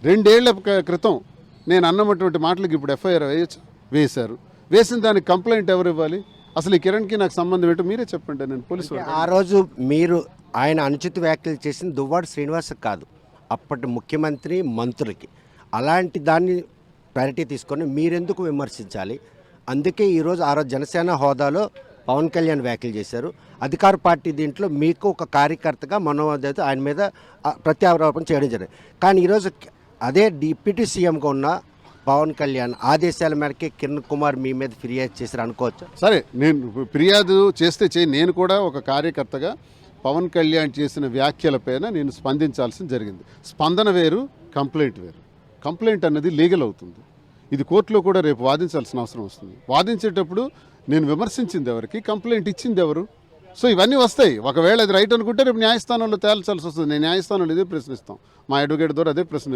2 ఏళ్ల క్రితం నేను అన్నటువంటి మాటలకి ఇప్పుడు ఎఫ్ఐఆర్ వేశారు. వేసిన దానికి కంప్లైంట్ ఎవరు ఇవ్వాలి? అసలు ఈ కిరణ్కి నాకు సంబంధం ఏంటో మీరే చెప్పండి. నేను పోలీసు ఆ రోజు మీరు ఆయన అనుచిత వ్యాఖ్యలు చేసిన దువ్వాడ శ్రీనివాస్ కాదు, అప్పటి ముఖ్యమంత్రి మంత్రులకి. అలాంటి దాన్ని ప్రయారిటీ తీసుకొని మీరెందుకు విమర్శించాలి? అందుకే ఈరోజు ఆ రోజు జనసేన హోదాలో పవన్ కళ్యాణ్ వ్యాఖ్యలు చేశారు. అధికార పార్టీ దీంట్లో మీకు ఒక కార్యకర్తగా మనోదేత ఆయన మీద ప్రత్యారోపణ చేయడం జరిగింది. కానీ ఈరోజు అదే డిప్యూటీ సీఎంగా ఉన్న పవన్ కళ్యాణ్ ఆదేశాల మేరకే కిరణ్ కుమార్ మీ మీద ఫిర్యాదు చేశారు అనుకోవచ్చు. సరే, నేను ఫిర్యాదు చేస్తే నేను కూడా ఒక కార్యకర్తగా పవన్ కళ్యాణ్ చేసిన వ్యాఖ్యలపైన నేను స్పందించాల్సి జరిగింది. స్పందన వేరు, కంప్లైంట్ వేరు. కంప్లైంట్ అన్నది లీగల్ అవుతుంది. ఇది కోర్టులో కూడా రేపు వాదించాల్సిన అవసరం వస్తుంది. వాదించేటప్పుడు నేను విమర్శించింది ఎవరికి, కంప్లైంట్ ఇచ్చింది ఎవరు? సో ఇవన్నీ వస్తాయి. ఒకవేళ అది రైట్ అనుకుంటే రేపు న్యాయస్థానంలో తేల్చాల్సి వస్తుంది. నేను న్యాయస్థానంలో ఇదే ప్రశ్నిస్తాం. మా అడ్వకేట్ ద్వారా అదే ప్రశ్న